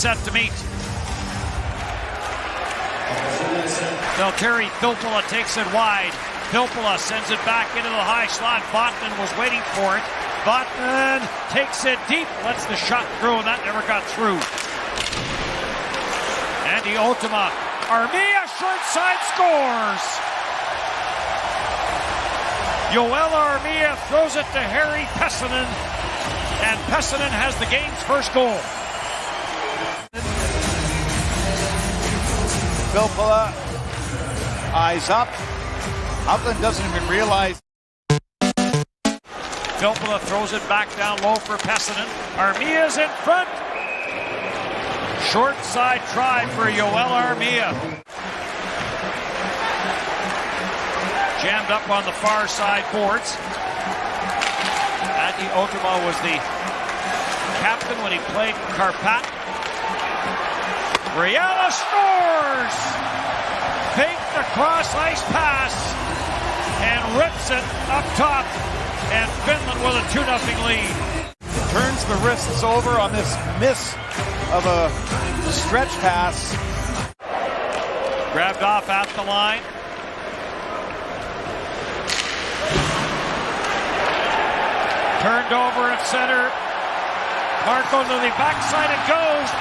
set to meet. Valtteri Filppula takes it wide. Filppula sends it back into the high slot. Botman was waiting for it. Botman takes it deep, lets the shot through, and that never got through. Andy Ultima, Armia short side scores. Joel Armia throws it to Harry Pessinen, and Pessinen has the game's first goal. Filppula, eyes up. Upland doesn't even realize. Filppula throws it back down low for Pessinen. Armia's in front. Short side try for Joel Armia. Jammed up on the far side boards. Andy Ultima was the captain when he played in Karpat. Riala scores! Faked the cross-ice pass and rips it up top, and Finland with a 2-0 lead. Turns the wrists over on this miss of a stretch pass. Grabbed off at the line. Turned over at center. Marco to the backside it goes.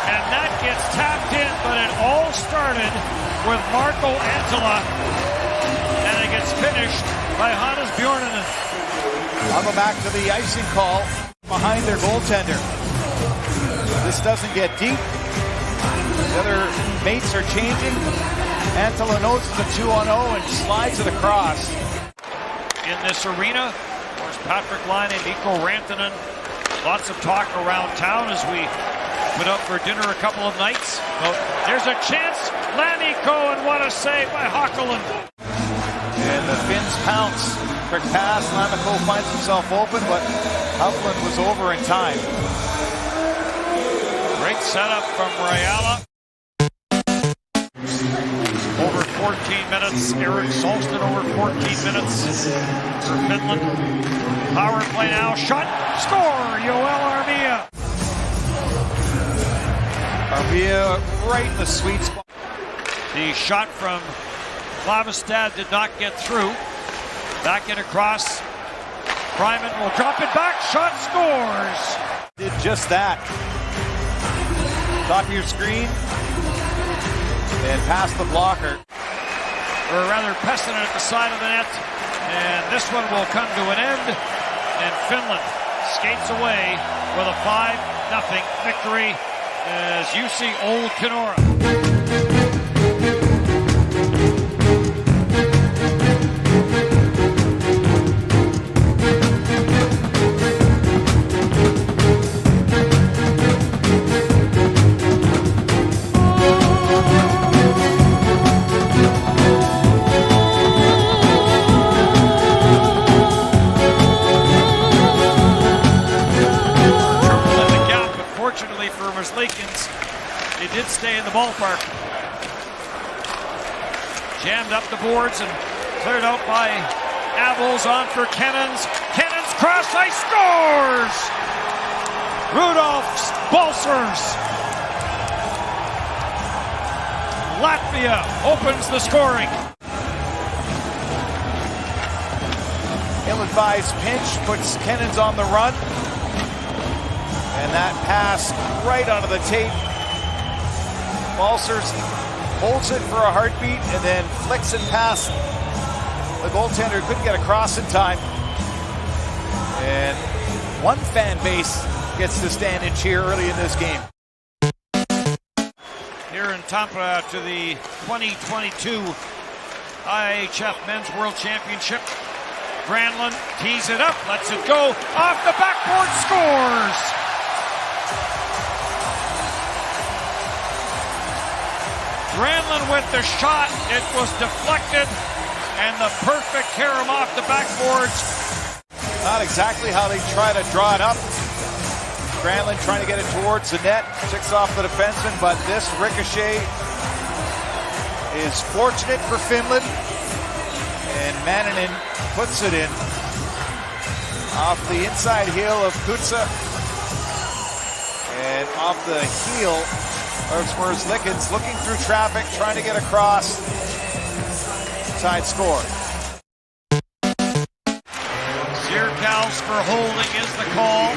And that gets tapped in, but it all started with Marco Antila. And it gets finished by Hannes Bjornanen. I'll go back to the icing call behind their goaltender. This doesn't get deep. The other mates are changing. Antila knows it's a 2-on-0 and slides it across. In this arena, of course, Patrick Laine, Mikko Rantanen. Lots of talk around town as we put up for dinner a couple of nights. Well, there's a chance. Lammikko, and what a save by Hakonen. And the Finns pounce. Quick pass. Lammikko finds himself open, but Hakonen was over in time. Great setup from Riala. Over 14 minutes. Eric Solston over 14 minutes for Finland. Power play now. Shot. Score. Joel Armia. Armia right in the sweet spot. The shot from Klavestad did not get through. Back it across. Bryman will drop it back. Shot scores. Did just that. Top of your screen. And past the blocker. Or rather, Pessinen at the side of the net. And this one will come to an end. And Finland skates away with a 5-0 victory as you see Old Kenora. They did stay in the ballpark. Jammed up the boards and cleared out by Avils on for Kennens. Kennens cross ice scores! Rudolf Balcers. Latvia opens the scoring. Ill-advised pinch puts Kennens on the run. And that pass right onto the tape. Balcers holds it for a heartbeat and then flicks it past the goaltender. Couldn't get across in time. And one fan base gets to stand and cheer early in this game. Here in Tampere to the 2022 IIHF Men's World Championship. Granlund tees it up, lets it go, off the backboard, scores! Granlund with the shot, it was deflected, and the perfect carom off the backboards. Not exactly how they try to draw it up. Granlund trying to get it towards the net, ticks off the defenseman, but this ricochet is fortunate for Finland, and Manninen puts it in off the inside heel of Kutsa. And off the heel of Smerslikens, looking through traffic, trying to get across. Side score. Sirkaus for holding is the call.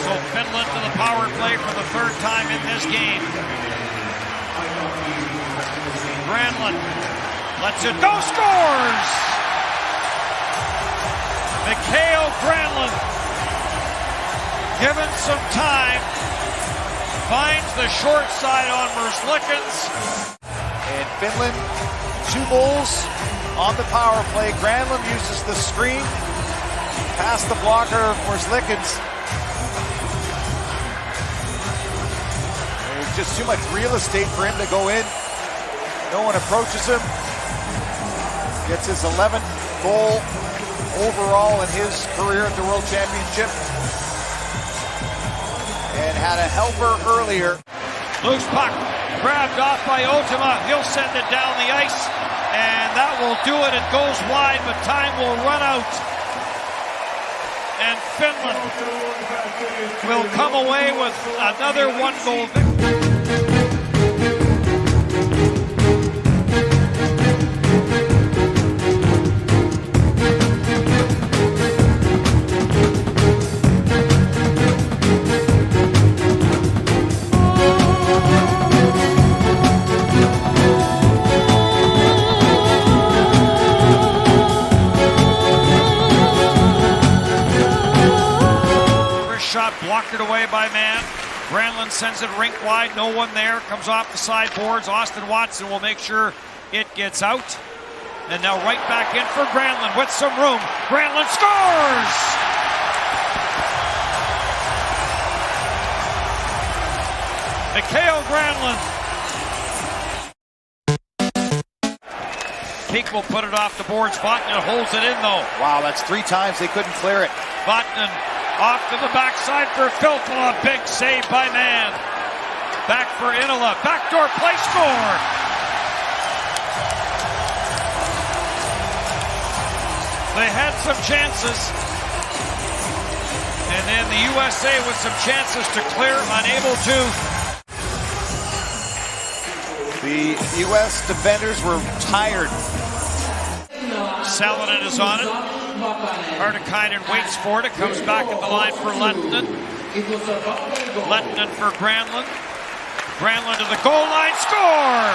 So Finland to the power play for the third time in this game. Granlund lets it go, scores! Mikael Granlund, given some time, finds the short side on Merzlikens. And Finland, 2 goals on the power play. Granlund uses the screen, past the blocker of Merzlikens. There's just too much real estate for him to go in. No one approaches him. Gets his 11th goal overall in his career at the World Championship. And had a helper earlier. Loose puck, grabbed off by Otama. He'll send it down the ice, and that will do it. It goes wide, but time will run out. And Finland will come away with another 1-goal victory. Blocked away by man. Granlund sends it rink wide. No one there. Comes off the sideboards. Austin Watson will make sure it gets out. And now right back in for Granlund with some room. Granlund scores! Mikael Granlund. Peak will put it off the boards. Vatanen holds it in though. Wow, that's 3 times they couldn't clear it. Vatanen off to the backside for Filppula. Big save by man. Back for Inola. Backdoor play, score. They had some chances. And then the USA with some chances to clear, unable to. The U.S. defenders were tired. Salonen is on it. Hartikainen waits for it. It comes back at the line for Lehtinen. Lehtinen for Granlund. Granlund to the goal line. Score!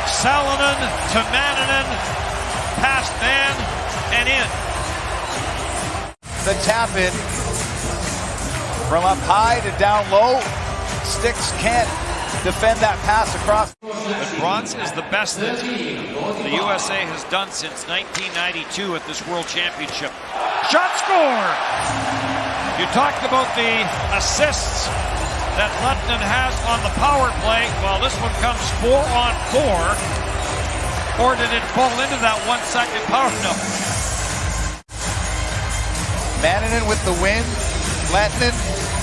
Salonen to Manninen. Past man and in. The tap in from up high to down low. Sticks can't defend that pass across. But bronze is the best that the USA has done since 1992 at this World Championship. Shot score! You talked about the assists that Lehtinen has on the power play. Well, this one comes 4-on-4. Or did it fall into that 1-second power? No. Manninen with the win. Lehtinen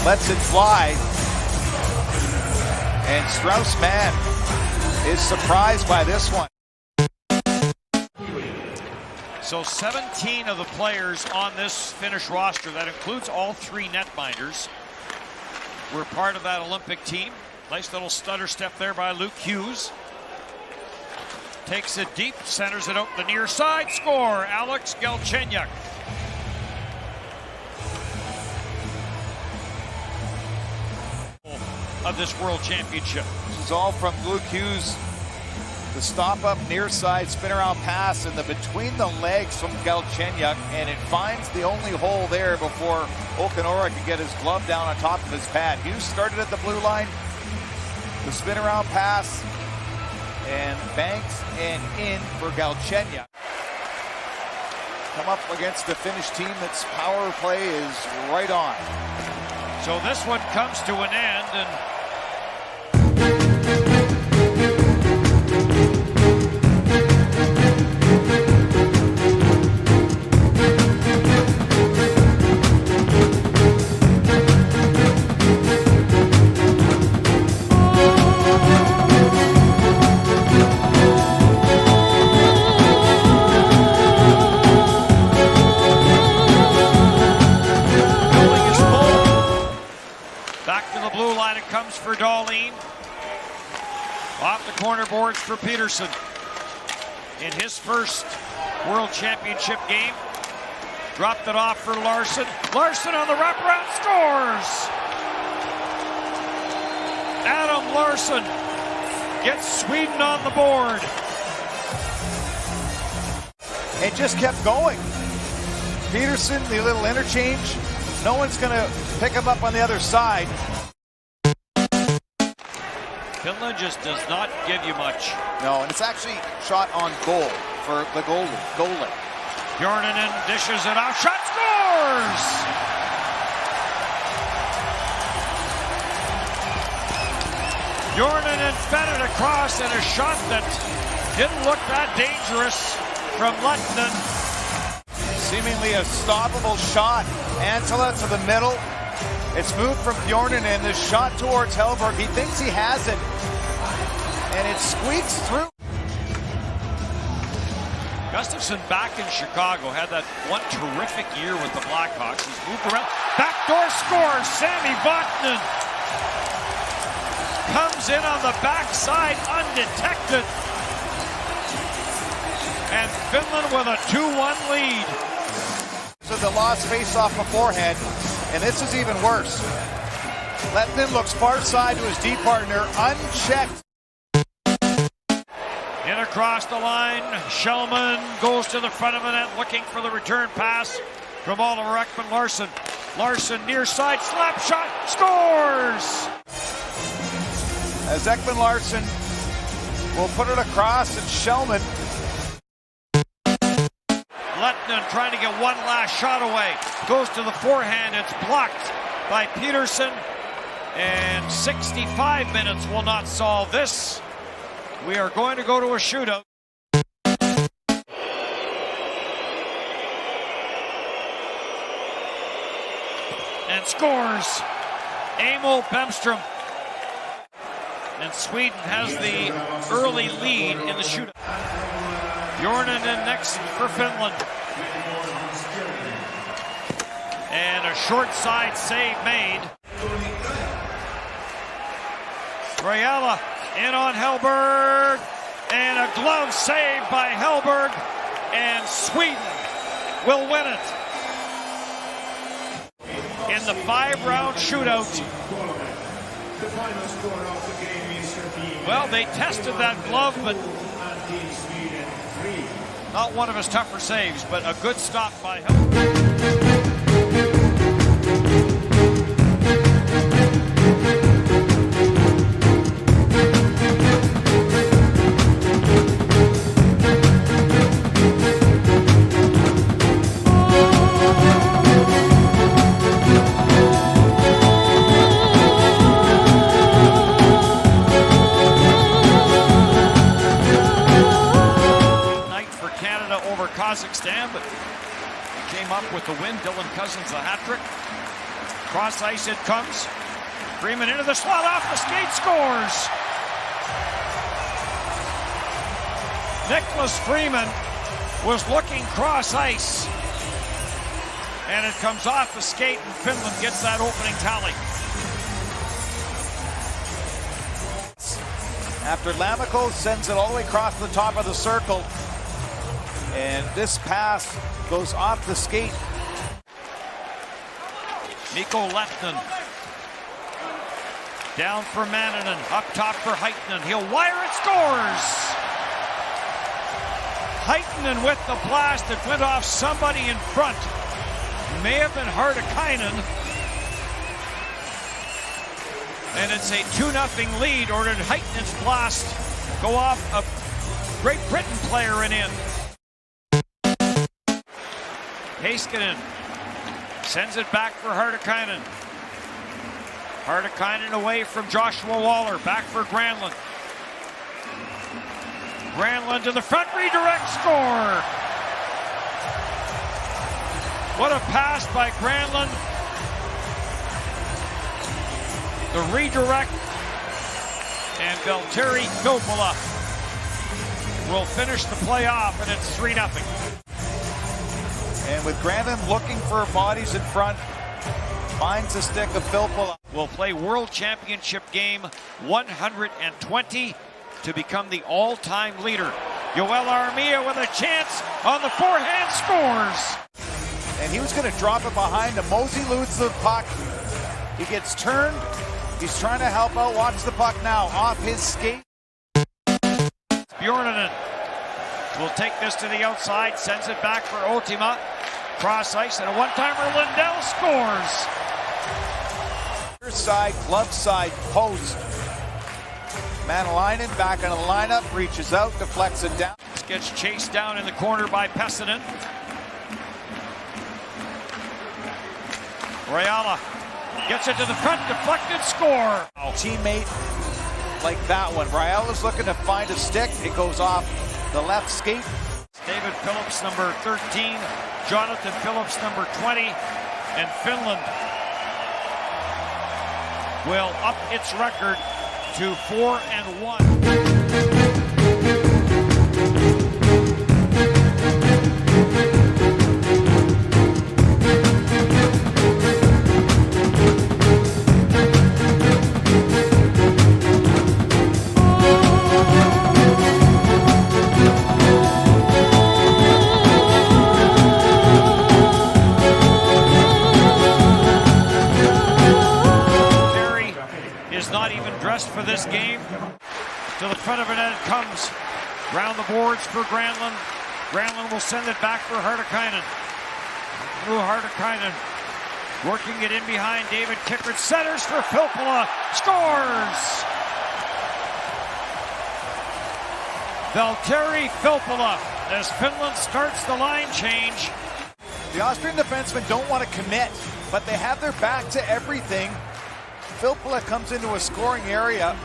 lets it fly. And Strauss-Mann is surprised by this one. So 17 of the players on this Finnish roster, that includes all 3 netminders, were part of that Olympic team. Nice little stutter step there by Luke Hughes. Takes it deep, centers it out the near side. Score, Alex Galchenyuk. Of this World Championship. This is all from Luke Hughes. The stop up near side spin around pass and the between the legs from Galchenyuk, and it finds the only hole there before Okanora could get his glove down on top of his pad. Hughes started at the blue line. The spin around pass and banks and in for Galchenyuk. Come up against the Finnish team that's power play is right on. So this one comes to an end, and building his Off the corner boards for Peterson. In his first World Championship game. Dropped it off for Larsson. Larsson on the wraparound, scores! Adam Larsson gets Sweden on the board. It just kept going. Peterson, the little interchange. No one's going to pick him up on the other side. Finland just does not give you much. No, and it's actually shot on goal for the goalie. Bjornanen dishes it off. Shot, scores! Bjornanen fed it across, and a shot that didn't look that dangerous from Lutton. Seemingly a stoppable shot. Antila to the middle. It's moved from Bjornanen. The shot towards Hellberg. He thinks he has it, and it squeaks through. Gustafsson back in Chicago, had that one terrific year with the Blackhawks. He's moved around. Backdoor scores. Sami Vatanen comes in on the backside undetected. And Finland with a 2-1 lead. So the lost face-off beforehand, and this is even worse. Lettinen looks far side to his D partner, unchecked. In across the line, Shellman goes to the front of the net looking for the return pass from Oliver Ekman Larsson. Larsson near side, slap shot, scores! As Ekman Larsson will put it across, and Shellman. Lettinen trying to get one last shot away. Goes to the forehand, it's blocked by Peterson. And 65 minutes will not solve this. We are going to go to a shootout. And scores Emil Bemstrom. And Sweden has the early lead in the shootout. Bjornanen next for Finland. And a short side save made. Rajala in on Hellberg, and a glove save by Hellberg, and Sweden will win it. In the 5-round shootout. Well, they tested that glove, but not one of his tougher saves, but a good stop by Hellberg. Kazakhstan, but came up with the win. Dylan Cousins a hat-trick. Cross ice it comes. Freeman into the slot, off the skate, scores! Nicholas Freeman was looking cross ice, and it comes off the skate, and Finland gets that opening tally. After Lammikko sends it all the way across the top of the circle, and this pass goes off the skate. Mikko Lehtinen. Down for Manninen. Up top for Heitinen. He'll wire it, scores! Heitinen with the blast that went off somebody in front. May have been Hartikainen. And it's a 2-0 lead, or did Heitinen's blast go off a Great Britain player and in? Heiskanen sends it back for Hartikainen. Hartikainen away from Joshua Waller. Back for Granlund. Granlund to the front, redirect, score! What a pass by Granlund. The redirect, and Valtteri Filppula will finish the playoff, and it's 3-0. And with Granlund looking for bodies in front, finds the stick of Filppula. We'll play World Championship game 120. to become the all-time leader. Yoel Armia with a chance on the forehand, scores. And he was going to drop it behind him. Mosey loses the puck. He gets turned. He's trying to help out. Watch the puck now off his skate. Bjornanen will take this to the outside, sends it back for Ultima. Cross ice, and a one-timer. Lindell scores. Side, glove side, post. Manalainen back in the lineup, reaches out, deflects it down. This gets chased down in the corner by Pessanen. Rajala gets it to the front, deflected, score. Teammate like that one. Rajala's looking to find a stick. It goes off the left skate. David Phillips, number 13. Jonathan Phillips, number 20. And Finland will up its record to 4-1. For this game, to the front of it, and it comes round the boards for Granlund. Granlund will send it back for Hartikainen. Through Hartikainen, working it in behind David Kickert, centers for Filppula, scores! Valtteri Filppula as Finland starts the line change. The Austrian defensemen don't want to commit, but they have their back to everything. Filppula comes into a scoring area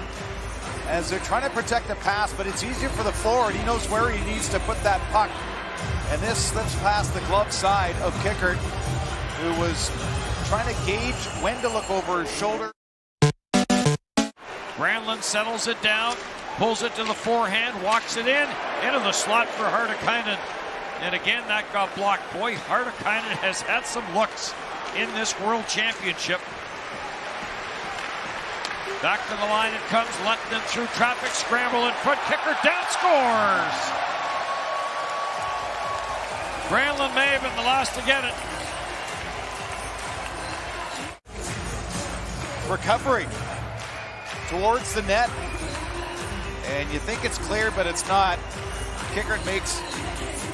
as they're trying to protect the pass, but it's easier for the forward. He knows where he needs to put that puck. And this slips past the glove side of Kickert, who was trying to gauge when to look over his shoulder. Granlund settles it down, pulls it to the forehand, walks it in, into the slot for Hartikainen. And again, that got blocked. Boy, Hartikainen has had some looks in this World Championship. Back to the line it comes, Lundin through traffic, scramble in front, Kicker down, scores! Granlund may have been the last to get it. Recovery towards the net, and you think it's clear, but it's not. Kicker makes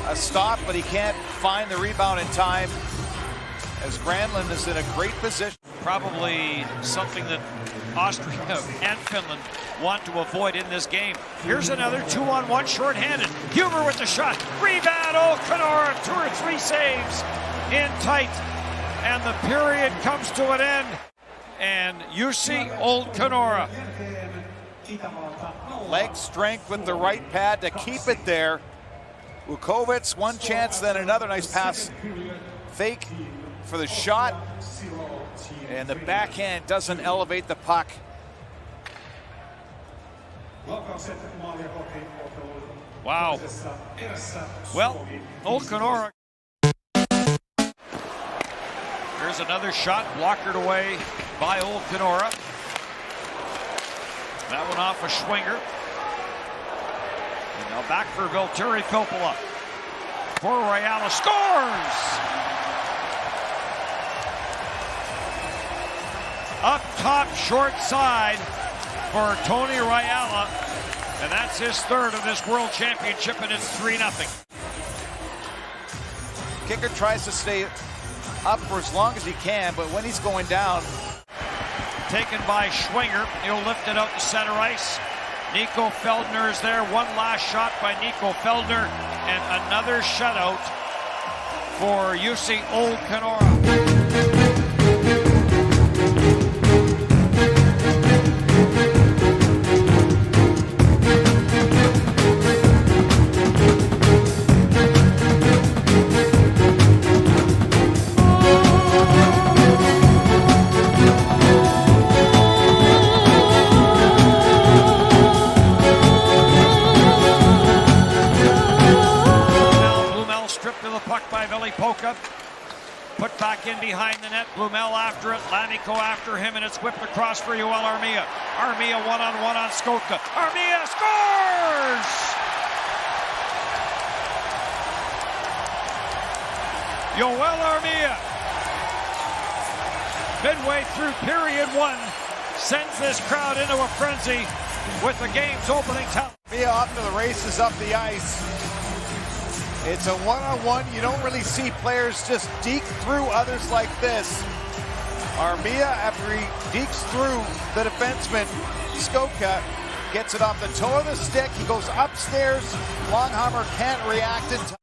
a stop, but he can't find the rebound in time, as Granlund is in a great position. Probably something that Austria and Finland want to avoid in this game. Here's another 2-on-1 shorthanded. Huber with the shot. Rebound, O'Connor, 2 or 3 saves in tight. And the period comes to an end. And you see Old Kenora. Leg strength with the right pad to keep it there. Vukovic, one chance, then another nice pass. Fake for the shot. And the backhand doesn't elevate the puck. Wow. Well, Old Kenora. Here's another shot, blockered away by Old Kenora. That one off a swinger. And now back for Valtteri Filppula. For Rajala, scores! Up top, short side for Toni Rajala. And that's his third of this World Championship, and it's 3-0. Kicker tries to stay up for as long as he can, but when he's going down. Taken by Schwinger. He'll lift it out to center ice. Nico Feldner is there. One last shot by Nico Feldner, and another shutout for Jussi Old Kenora. Put back back in behind the net. Blumel after it. Lanico after him, and it's whipped across for Yoel Armia. Armia one-on-one on Skoka. Armia scores! Yoel Armia, midway through period one, sends this crowd into a frenzy with the game's opening time. Armia off to the races up the ice. It's a one-on-one. You don't really see players just deke through others like this. Armia, after he dekes through the defenseman, Skoka gets it off the toe of the stick. He goes upstairs. Longhammer can't react in time.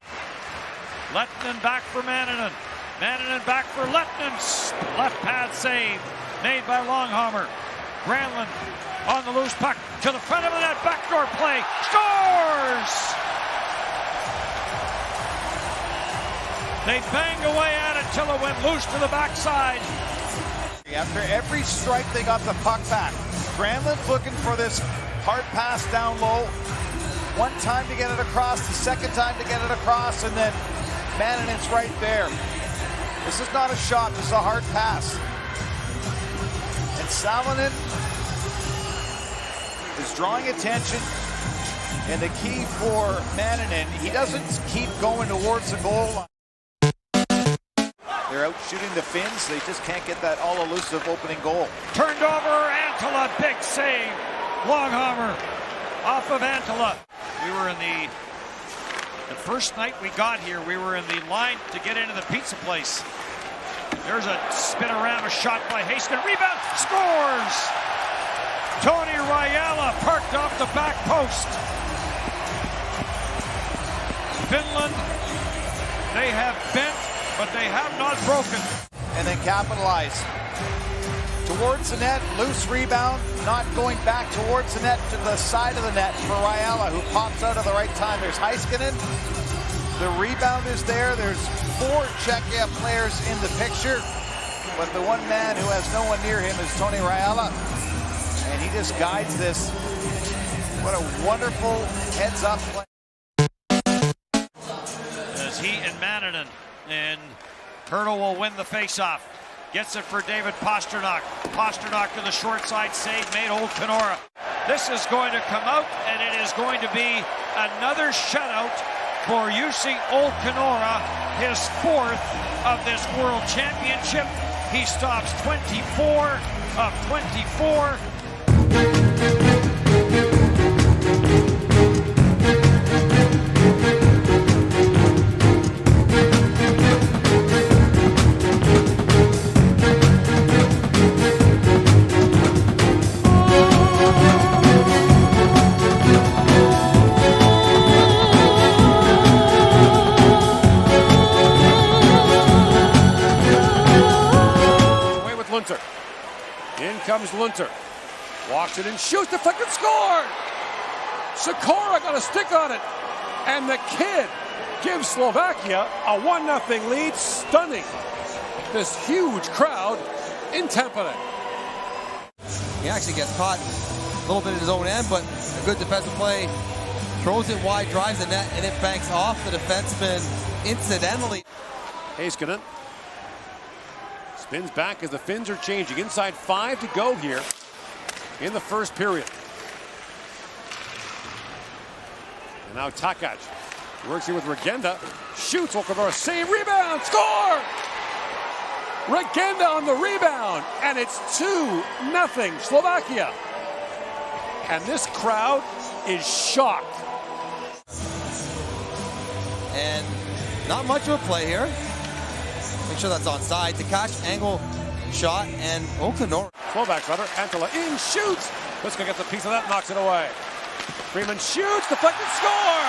Lehtinen back for Manninen. Manninen back for Lehtinen. Left pad save made by Longhammer. Granlund on the loose puck to the front of the net. Backdoor play. Scores! They banged away at it till it went loose to the backside. After every strike, they got the puck back. Granlund looking for this hard pass down low. One time to get it across, the second time to get it across, and then Manninen's right there. This is not a shot, this is a hard pass. And Salonen is drawing attention. And the key for Manninen, he doesn't keep going towards the goal line. They're out shooting the Finns. They just can't get that all-elusive opening goal. Turned over, Antila, big save. Longhammer off of Antila. We were in the first night we got here, we were in the line to get into the pizza place. There's a spin-around, a shot by Heiskanen. Rebound, scores! Tony Rajala parked off the back post. Finland, they have bent, but they have not broken. And then capitalize. Towards the net, loose rebound, not going back towards the net, to the side of the net for Rajala, who pops out at the right time. There's Heiskanen. The rebound is there. There's 4 Czechia players in the picture, but the one man who has no one near him is Tony Rajala, and he just guides this. What a wonderful heads-up play. As he and Manninen, and Turtle will win the face-off. Gets it for David Pasternak. Pasternak to the short side, save made old Kenora. This is going to come out, and it is going to be another shutout for Jussi Old Kenora, his 4th of this World Championship. He stops 24 of 24. In comes Lunter. Walks it and shoots. The fucking score! Sikora got a stick on it. And the kid gives Slovakia a 1-0 lead. Stunning. This huge crowd in Tampere. He actually gets caught a little bit in his own end, but a good defensive play. Throws it wide, drives the net, and it banks off the defenseman incidentally. Heiskanen spins back as the Finns are changing. Inside 5 to go here in the first period. And now Takac works here with Regenda. Shoots, Okavara, save, rebound, score! Regenda on the rebound, and it's 2-0 Slovakia. And this crowd is shocked. And not much of a play here. Make sure that's onside. Takac, angle shot, and O'Connor. Slovak runner, Antila in, shoots. Liska gets a piece of that, knocks it away. Freeman shoots, deflected, score!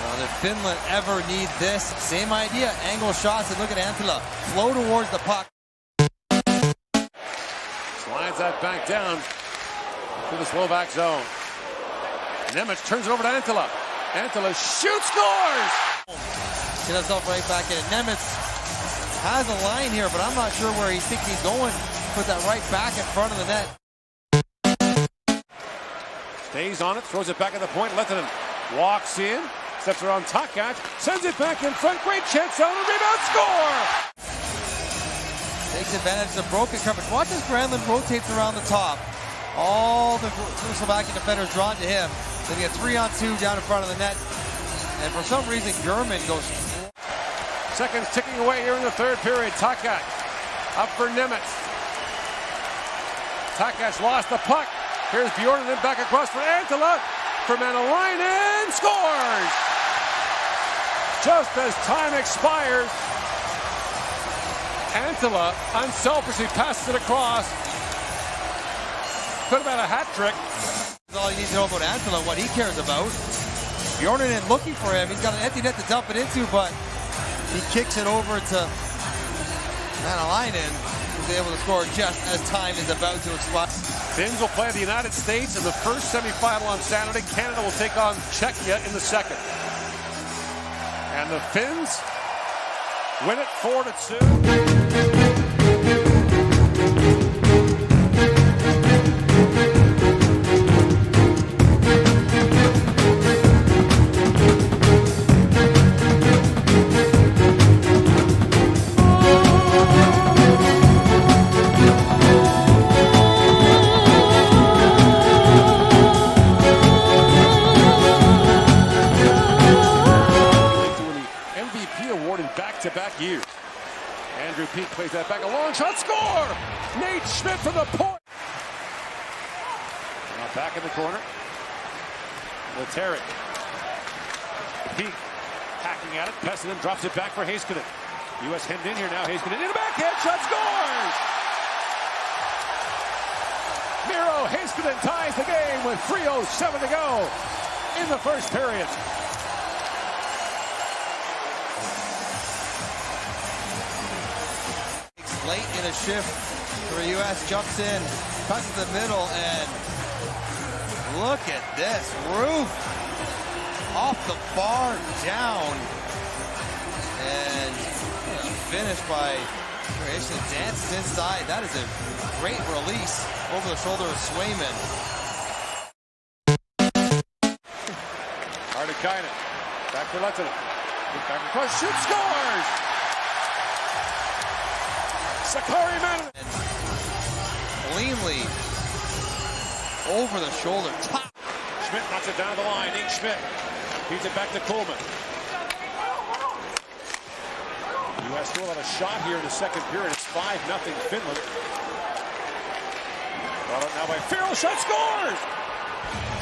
Well, if Finland ever need this, same idea. Angle shots, and look at Antila. Flow towards the puck. Slides that back down to the Slovak zone. Nemec turns it over to Antila. Antila shoots, scores! Get himself right back in it. Nemec has a line here, but I'm not sure where he thinks he's going. Put that right back in front of the net. Stays on it, throws it back at the point. Lehtinen walks in, Steps around Takat, sends it back in front. Great chance on a rebound, score! Takes advantage of the broken coverage. Watch as Granlund rotates around the top. All the Slovakian defenders drawn to him. Then you get 3-on-2 down in front of the net. And for some reason, German goes. Seconds ticking away here in the third period. Takat up for Nimitz. Takat's lost the puck. Here's Bjorn and then back across for Antila. For Manalainen scores! Just as time expires, Antila unselfishly passes it across. Could have had a hat trick. That's all you need to know about Antila, what he cares about. Bjornen looking for him. He's got an empty net to dump it into, but he kicks it over to Manalainen, who's able to score just as time is about to expire. Finns will play the United States in the first semifinal on Saturday. Canada will take on Czechia in the second. And the Finns win it 4-2. Back-to-back years. Andrew Peak plays that back. A long shot, score! Nate Schmidt for the point. Now back in the corner. Leteri. Peak hacking at it. Pessinen drops it back for Heiskanen. U.S. hemmed in here now. Heiskanen in the backhand shot, scores! Miro Heiskanen ties the game with 3:07 to go in the first period. Late in a shift for U.S. jumps in, cuts to the middle, and look at this roof off the bar down, and finished by Croatian. Dances inside. That is a great release over the shoulder of Swayman. Artikainen back for Lettinen. Back across, shoot, scores! Sakari man. Cleanly over the shoulder. Top. Schmidt knocks it down the line. Nate Schmidt feeds it back to Coleman. U.S. still have a shot here in the second period. It's 5-0 Finland. Brought up now by Farrell. Shot, scores!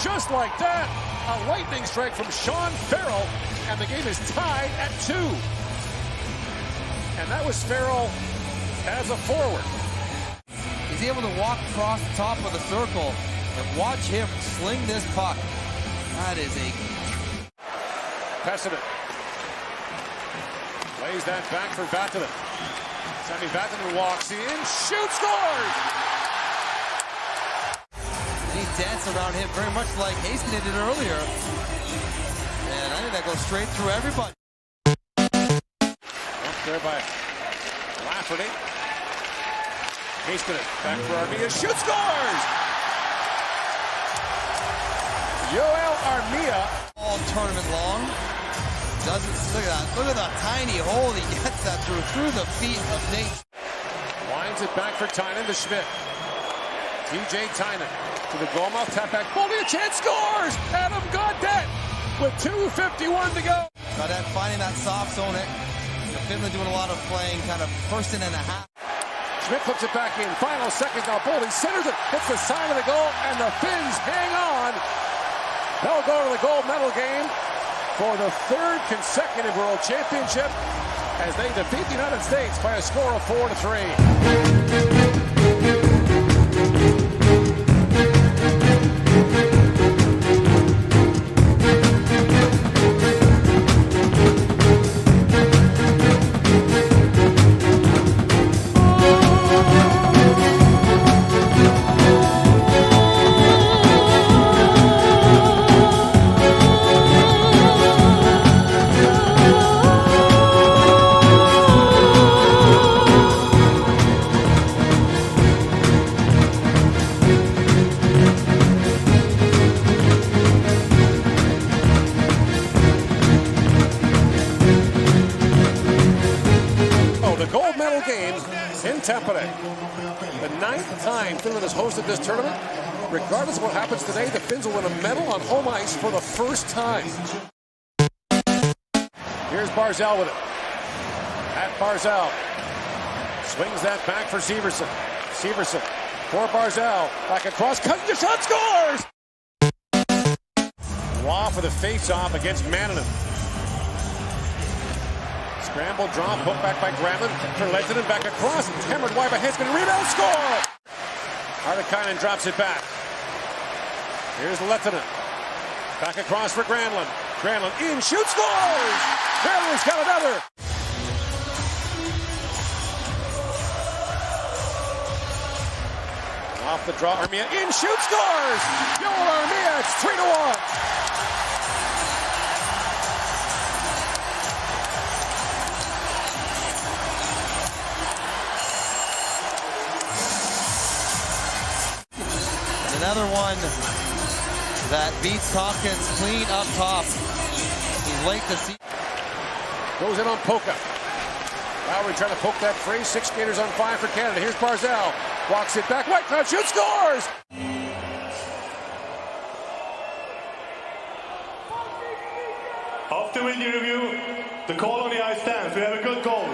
Just like that, a lightning strike from Sean Farrell, and the game is tied at 2. And that was Farrell as a forward. He's able to walk across the top of the circle and watch him sling this puck. That is a... Pessinen lays that back for Vatanen. Sami Vatanen walks in, shoots, scores! He danced around him very much like Heiskanen did earlier. And I think that goes straight through everybody. Up there by Lafferty. Heiskanen back for Armia. Shoot, scores! Yoel Armia. All tournament long. Doesn't look at that. Look at that tiny hole he gets that through the feet of Nate. Winds it back for Tynan to Schmidt. TJ Tynan to the goal mouth. Tap back. Boldy, a chance, scores! Adam Gaudette with 2:51 to go. Gaudette finding that soft zone. Finland doing a lot of playing kind of first and a half. Schmidt puts it back in. Final seconds now. Boldy centers it. Hits the side of the goal, and the Finns hang on. They'll go to the gold medal game for the third consecutive World Championship as they defeat the United States by a score of 4-3. Tampere. The 9th time Finland has hosted this tournament. Regardless of what happens today, the Finns will win a medal on home ice for the first time. Here's Barzal with it. At Barzal. Swings that back for Severson. Severson for Barzal. Back across. Cuts the shot. Scores! Waugh for the face-off against Manninen. Scramble, drop, hook back by Granlund. For Lehtinen back across. Hammered wide by Heskin. Rebound. Score! Hartikainen drops it back. Here's Lehtinen. Back across for Granlund. Granlund in, shoots, scores! Maryland's got another. Off the draw, Armia in, shoots, scores! Joel Armia, it's 3-1. And another one that beats Tompkins clean up top. He's late to see. Goes in on Polka. Lowry trying to poke that free. 6 skaters on 5 for Canada. Here's Barzal. Walks it back. Whitecloud shoots, scores! After video review, the call on the ice stands. We have a good goal.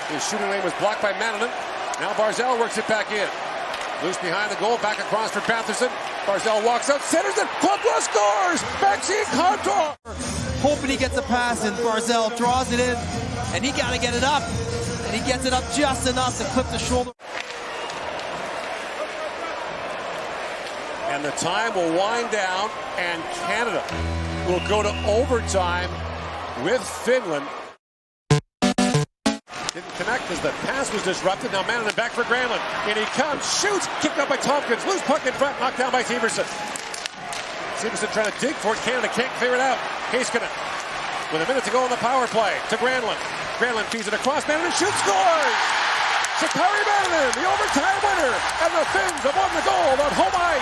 His shooting lane was blocked by Manninen. Now Barzal works it back in. Loose behind the goal, back across for Batherson. Barzal walks out, centers it, Clopla scores! Maxime Contour! Hoping he gets a pass, and Barzal draws it in, and he got to get it up. And he gets it up just enough to clip the shoulder. And the time will wind down, and Canada will go to overtime with Finland. Didn't connect as the pass was disrupted. Now Manninen back for Granlund. In he comes, shoots, kicked up by Tompkins. Loose puck in front, knocked down by Severson. Severson trying to dig for it. Canada can't clear it out. Heiskanen with a minute to go on the power play to Granlund. Granlund feeds it across. Manninen shoots, scores! Sakari Manninen, the overtime winner, and the Finns have won the gold on home ice.